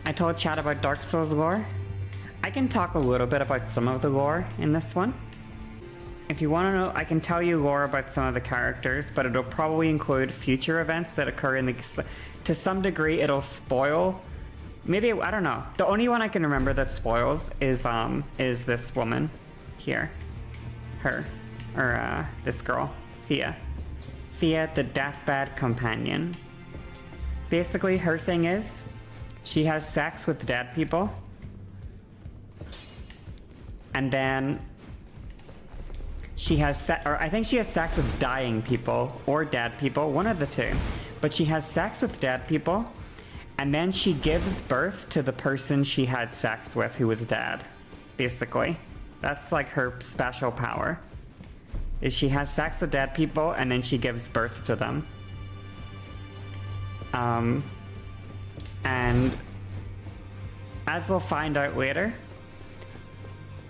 I told Chad about Dark Souls lore. I can talk a little bit about some of the lore in this one. If you want to know, I can tell you lore about some of the characters, but it'll probably include future events that occur in the... To some degree, it'll spoil... Maybe, I don't know. The only one I can remember that spoils is this woman here. Her. Or, this girl. Thea. Thea, the Deathbed Companion. Basically, her thing is, she has sex with dead people. And then... I think she has sex with dying people, or dead people, one of the two. But she has sex with dead people, and then she gives birth to the person she had sex with who was dead, basically. That's like her special power. Is she has sex with dead people, and then she gives birth to them. And as we'll find out later,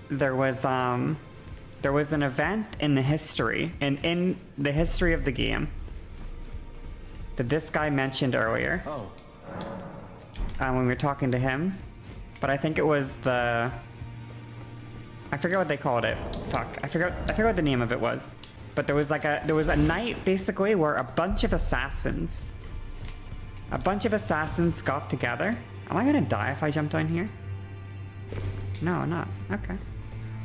there was an event in the history, in the history of the game, that this guy mentioned earlier. Oh. When we were talking to him. But I think it was the... I forget what they called it. Fuck. I forget what the name of it was. But there was a night, basically, where a bunch of assassins got together. Am I gonna die if I jump down here? No, I'm not. Okay.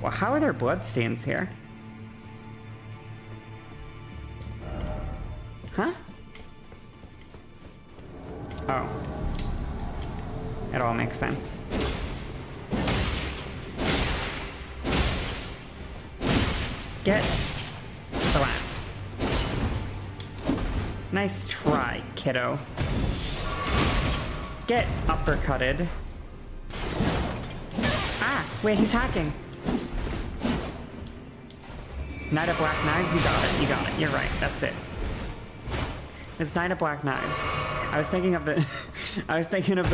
Well, how are there bloodstains here? Huh? Oh. It all makes sense. Get slapped. Nice try, kiddo. Get uppercutted. Ah, wait, he's hacking. Knight of Black Knives, you got it, you're right, that's it. It's Knight of Black Knives. I was thinking of the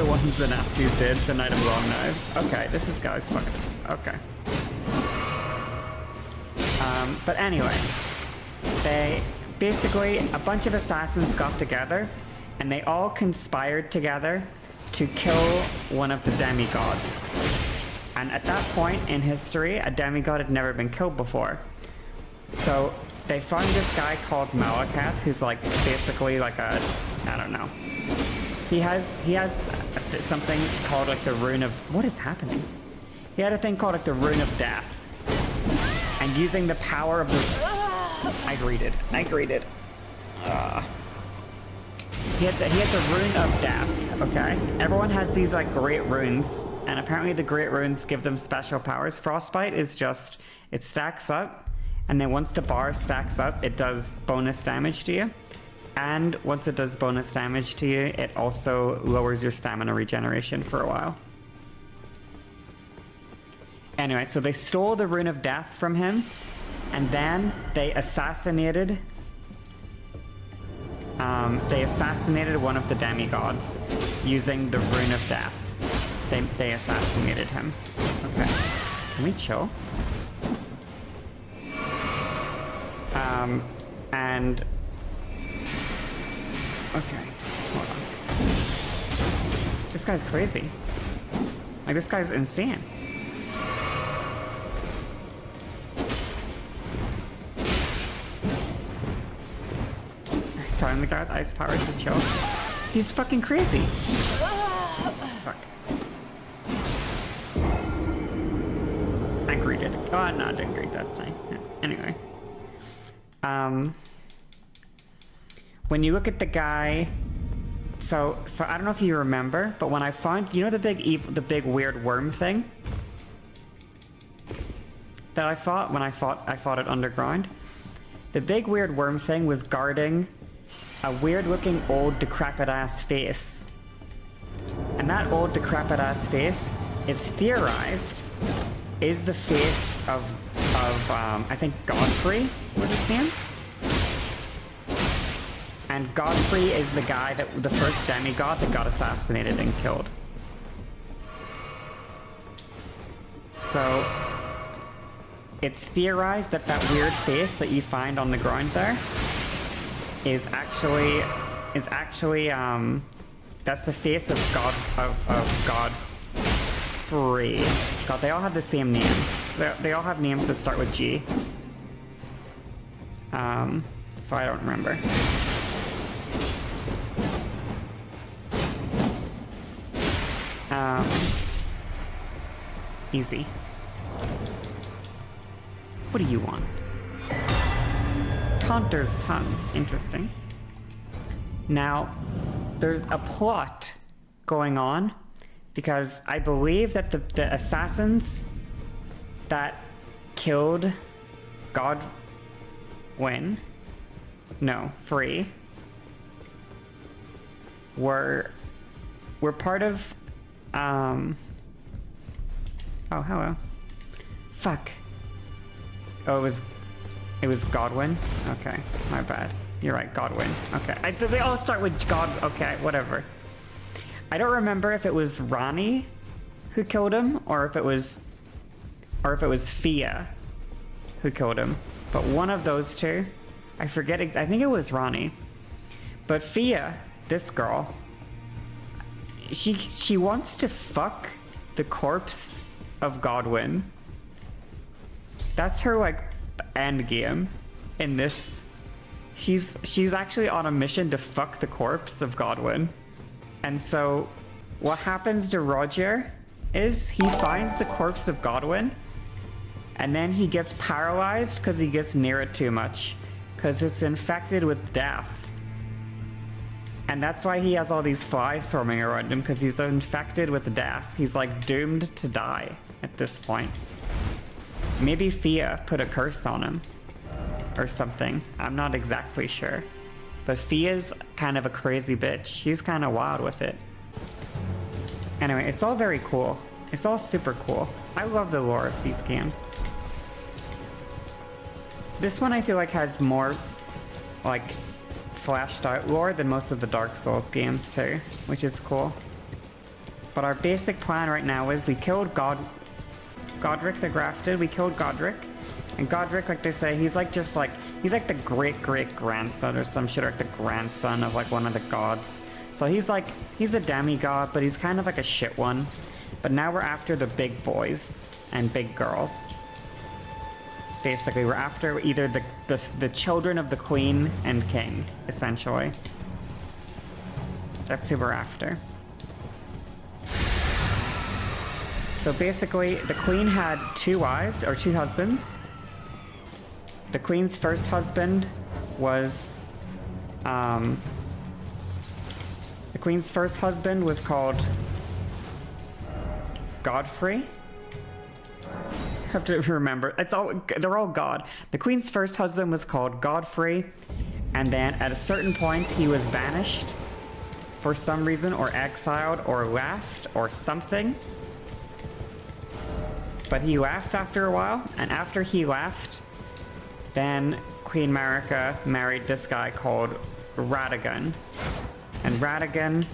ones the Nazis did, the Knight of Long Knives. Okay, this is guy's fucking... Okay. But anyway, they... Basically, a bunch of assassins got together, and they all conspired together to kill one of the demigods. And at that point in history, a demigod had never been killed before. So they found this guy called Malakath, who's like basically like a, I don't know. He has something called like the Rune of, what is happening? He had a thing called like the Rune of Death. And using the power of the, I greeted. He had the Rune of Death, okay? Everyone has these like great runes, and apparently the great runes give them special powers. Frostbite is just, it stacks up, and then once the bar stacks up, it does bonus damage to you. And once it does bonus damage to you, it also lowers your stamina regeneration for a while. Anyway, so they stole the Rune of Death from him, and then they assassinated one of the demigods using the Rune of Death. They assassinated him. Okay. Can we chill? And... Okay, hold on. This guy's crazy. Like, this guy's insane. Telling the guy with ice powers to chill. He's fucking crazy. Fuck. I greeted. Oh, no, I didn't greet. That's fine. Yeah. Anyway. When you look at the guy, so I don't know if you remember, but when I found, you know the big weird worm thing that I fought when I fought it underground? The big weird worm thing was guarding a weird looking old decrepit ass face. And that old decrepit ass face is theorized is the face of I think Godfrey was his name? And Godfrey is the guy that, the first demigod that got assassinated and killed. So, it's theorized that that weird face that you find on the ground there is actually That's the face of God Free. God, they all have the same name. They all have names that start with G. So I don't remember. Easy. What do you want? Taunter's tongue. Interesting. Now, there's a plot going on because I believe that the assassins that killed Free were part of oh, hello. Fuck. Oh, it was Godwin? Okay, my bad. You're right, Godwin. Okay, they all start with God. Okay, whatever. I don't remember if it was Ronnie who killed him, or if it was Fia who killed him. But one of those two, I forget. I think it was Ronnie. But Fia, this girl, she wants to fuck the corpse of Godwin. That's her like end game in this. She's actually on a mission to fuck the corpse of Godwin. And so what happens to Roger is he finds the corpse of Godwin and then he gets paralyzed because he gets near it too much because it's infected with death. And that's why he has all these flies swarming around him, because he's infected with death. He's like doomed to die at this point. Maybe Fia put a curse on him or something. I'm not exactly sure. But Fia's kind of a crazy bitch. She's kind of wild with it. Anyway, it's all very cool. It's all super cool. I love the lore of these games. This one I feel like has more like fleshed out lore than most of the Dark Souls games too, which is cool. But our basic plan right now is we killed Godric the Grafted. We killed Godric. And Godric, like they say, he's like the great-great-grandson or some shit, or like the grandson of like one of the gods. So he's a demigod, but he's kind of like a shit one. But now we're after the big boys and big girls. Basically, we're after either the children of the queen and king, essentially. That's who we're after. So basically, the queen had two wives, or two husbands. The queen's first husband was, the queen's first husband was called Godfrey. I have to remember. They're all God. The queen's first husband was called Godfrey, and then at a certain point he was banished for some reason, or exiled, or left, or something. But he left after a while, and after he left, then Queen Marika married this guy called Radagon. And Radagon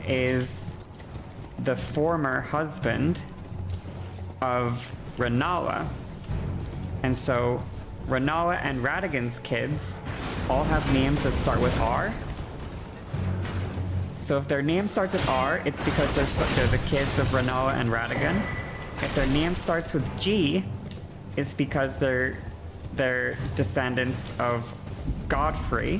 is the former husband of Rennala. And so Rennala and Radagon's kids all have names that start with R. So if their name starts with R, it's because they're the kids of Rennala and Radagon. If their name starts with G, it's because they're descendants of Godfrey.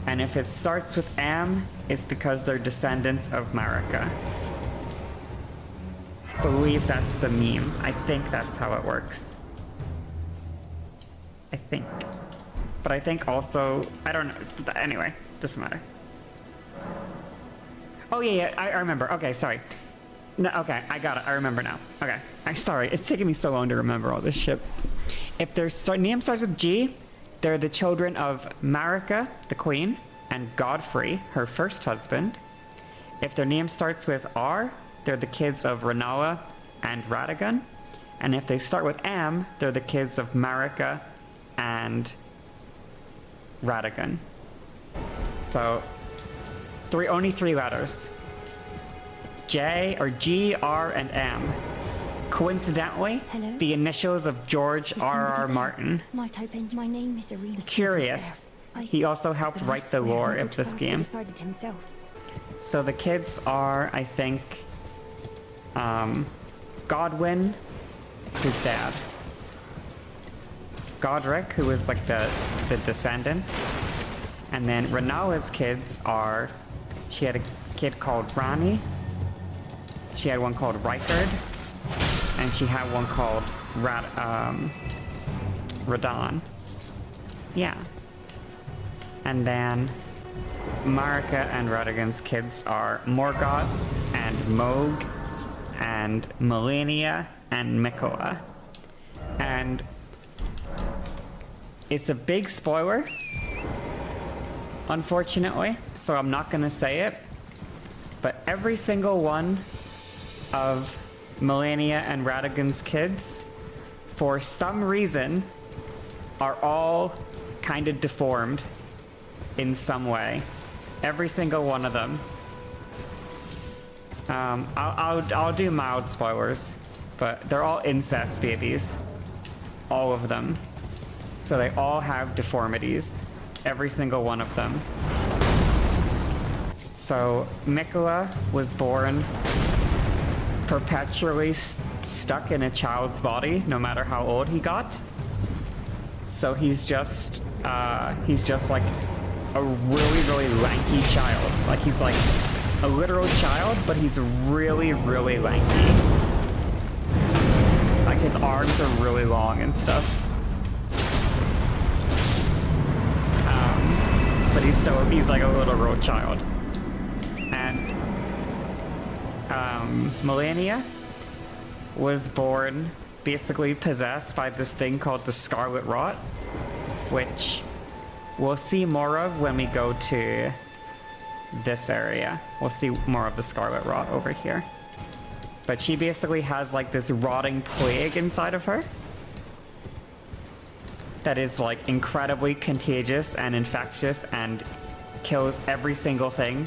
And if it starts with M, it's because they're descendants of Marika. I believe that's the meme. I think that's how it works. I think. But I think also, I don't know. Anyway, doesn't matter. Oh yeah, I remember. Okay, sorry. No, okay, I got it. I remember now. Okay, I'm sorry. It's taking me so long to remember all this shit. If their name starts with G, they're the children of Marika, the queen, and Godfrey, her first husband. If their name starts with R, they're the kids of Rennala and Radagon. And if they start with M, they're the kids of Marika and Radagon. So, only three letters. J, or G, R, and M. Coincidentally, hello? The initials of George R.R. Martin. My name is Curious. He also helped write the lore of this game. So the kids are, I think, Godwin, who's dad. Godric, who is like the descendant. And then Renaula's kids are, she had a kid called Rani. She had one called Reichard. And she had one called Radon. Yeah. And then Marika and Rodigan's kids are Morgoth and Moog and Melania and Mikola. And it's a big spoiler, unfortunately, so I'm not gonna say it, but every single one of Melania and Radigan's kids, for some reason, are all kind of deformed in some way. Every single one of them. I'll do mild spoilers, but they're all incest babies. All of them. So they all have deformities. Every single one of them. So Mikola was born perpetually stuck in a child's body, no matter how old he got. So he's just like a really, really lanky child. Like he's like a literal child, but he's really, really lanky. Like his arms are really long and stuff. But he's like a literal child. And Melania was born basically possessed by this thing called the Scarlet Rot, which we'll see more of when we go to this area. We'll see more of the Scarlet Rot over here. But she basically has like this rotting plague inside of her that is like incredibly contagious and infectious and kills every single thing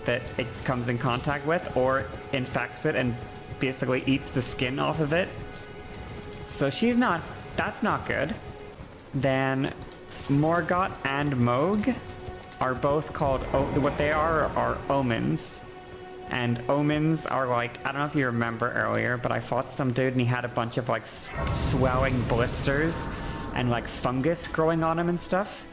that it comes in contact with, or infects it and basically eats the skin off of it. So that's not good. Then Morgoth and Moog are both called, what they are omens. And omens are like, I don't know if you remember earlier, but I fought some dude and he had a bunch of like swelling blisters and like fungus growing on him and stuff.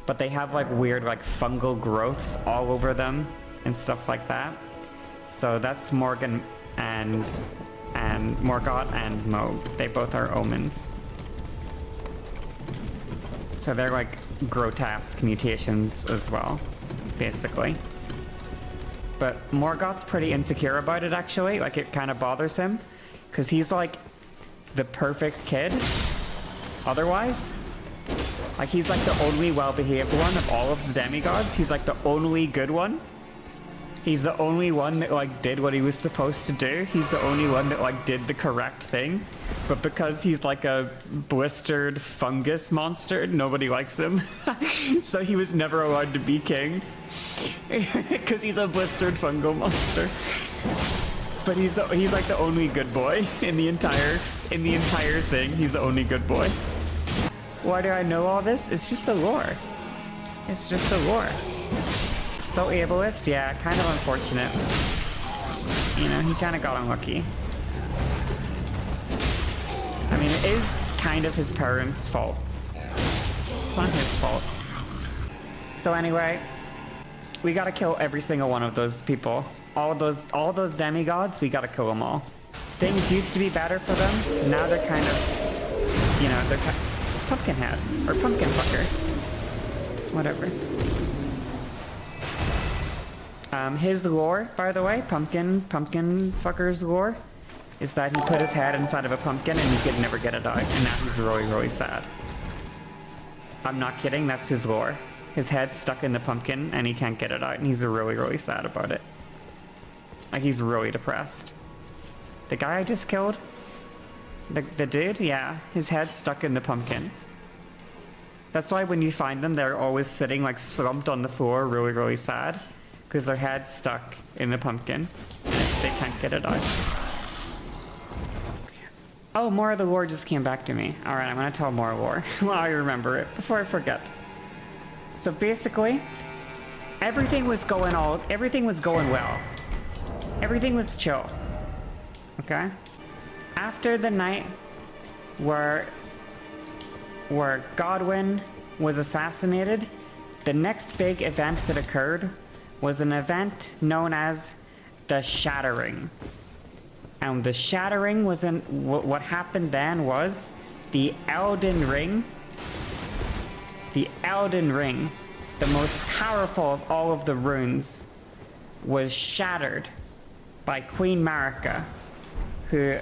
But they have like weird like fungal growths all over them and stuff like that. So that's Morgan and Morgoth and Moog. They both are omens. So they're like grotesque mutations as well, basically. But Morgoth's pretty insecure about it, actually. Like, it kind of bothers him, because he's like the perfect kid otherwise. Like, he's like the only well-behaved one of all of the demigods. He's like the only good one. He's the only one that like did what he was supposed to do. He's the only one that like did the correct thing. But because he's like a blistered fungus monster, nobody likes him. So he was never allowed to be king. Because he's a blistered fungal monster. But he's like the only good boy in the entire thing. He's the only good boy. Why do I know all this? It's just the lore. It's just the lore. So ableist, yeah, kind of unfortunate. You know, he kind of got unlucky. I mean, it is kind of his parents' fault. It's not his fault. So anyway, we gotta kill every single one of those people. All those demigods, we gotta kill them all. Things used to be better for them. Now they're kind of, you know, it's Pumpkinhead or Pumpkin Fucker, whatever. His lore, by the way, Pumpkin Fucker's lore, is that he put his head inside of a pumpkin and he could never get it out, and now he's really, really sad. I'm not kidding, that's his lore. His head's stuck in the pumpkin and he can't get it out, and he's really, really sad about it. Like, he's really depressed. The guy I just killed? The dude? Yeah, his head's stuck in the pumpkin. That's why when you find them, they're always sitting like slumped on the floor, really, really sad. Because their head's stuck in the pumpkin. They can't get it out. Oh, more of the lore just came back to me. Alright, I'm gonna tell more lore while I remember it, before I forget. So basically, everything was going well. Everything was chill. Okay? After the night where Godwin was assassinated, the next big event that occurred was an event known as the Shattering. And the Shattering was what happened then was the Elden Ring, the most powerful of all of the runes, was shattered by Queen Marika, who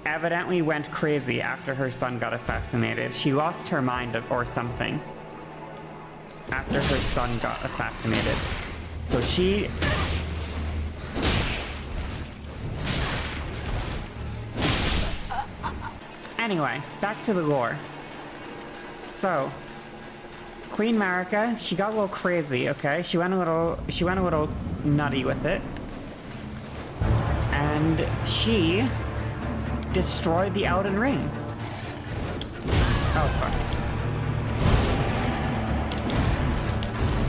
evidently went crazy after her son got assassinated. She lost her mind or something after her son got assassinated. So she... Anyway, back to the lore. So, Queen Marika, she got a little crazy, okay? She went a little nutty with it. And she destroyed the Elden Ring. Oh, fuck.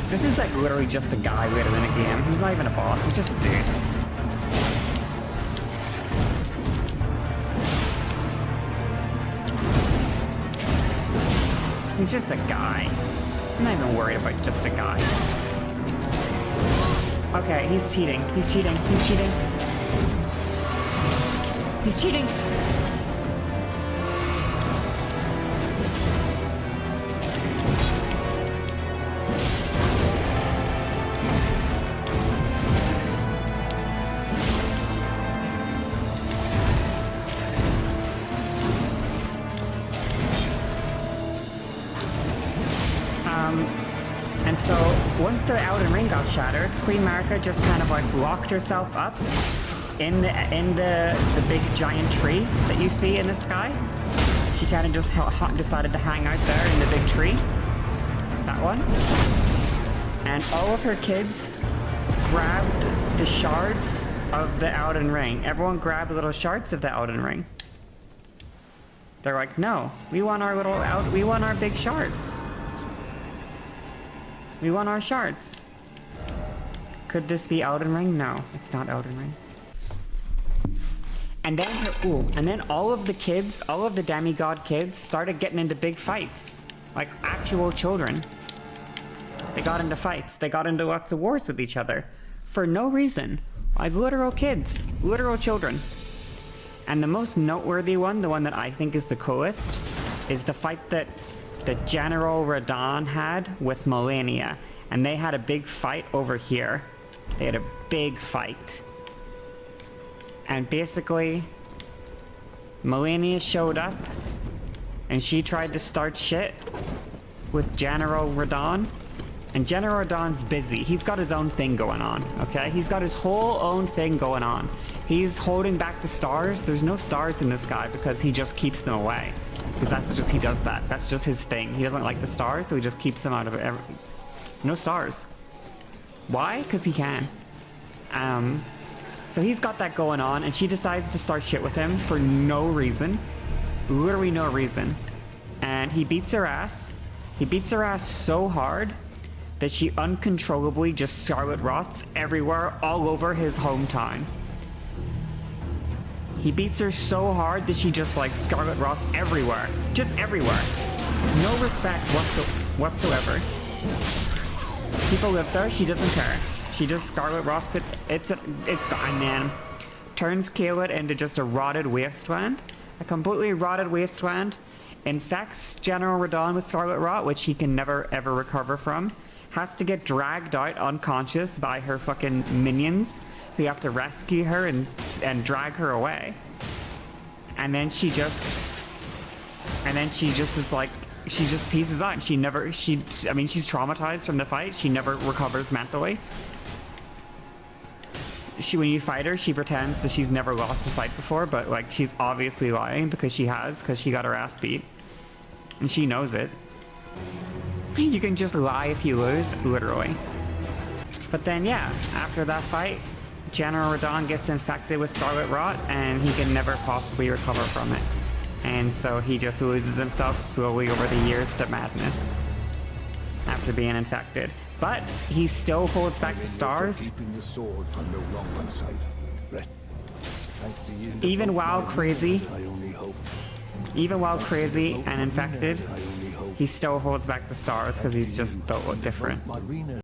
This is like literally just a guy later in a game. He's not even a boss, he's just a dude. He's just a guy. I'm not even worried about just a guy. Okay, he's cheating. He's cheating. He's cheating. He's cheating! And so, once the Elden Ring got shattered, Queen Marika just kind of like locked herself up in the big giant tree that you see in the sky. She kind of just decided to hang out there in the big tree. That one. And all of her kids grabbed the shards of the Elden Ring. Everyone grabbed little shards of the Elden Ring. They're like, no, we want our big shards. We want our shards. Could this be Elden Ring? No, it's not Elden Ring. And then all of the demigod kids started getting into big fights. Like actual children. They got into fights. They got into lots of wars with each other. For no reason. Like literal kids. Literal children. And the most noteworthy one, the one that I think is the coolest, is the fight that General Radahn had with Melania. And they had a big fight over here. They had a big fight. And basically, Melania showed up, and she tried to start shit with General Radahn. And General Radahn's busy. He's got his own thing going on, okay? He's got his whole own thing going on. He's holding back the stars. There's no stars in the sky because he just keeps them away. Because he does that. That's just his thing. He doesn't like the stars, so he just keeps them out of it. No stars. Why? Because he can. So he's got that going on, and she decides to start shit with him for no reason. Literally no reason. And he beats her ass. He beats her ass so hard that she uncontrollably just scarlet rots everywhere, all over his hometown. He beats her so hard that she just like scarlet rots everywhere. Just everywhere. No respect whatsoever. People live there, she doesn't care. She just scarlet rots it. It's gone, man. Turns Caelid into just a rotted wasteland. A completely rotted wasteland. Infects General Radahn with scarlet rot, which he can never ever recover from. Has to get dragged out unconscious by her fucking minions, who have to rescue her and drag her away. And then she just is like, she just pieces out. She's traumatized from the fight. She never recovers mentally. When you fight her, she pretends that she's never lost a fight before, but like she's obviously lying because she got her ass beat. And she knows it. You can just lie if you lose, literally. But then yeah, after that fight, General Radahn gets infected with scarlet rot and he can never possibly recover from it. And so he just loses himself slowly over the years to madness after being infected. But he still holds back the stars. Keeping the sword from no longer unsafe. Thanks to you. Even while crazy, I only hope. even while crazy and infected, he still holds back the stars because he's just built different. Marina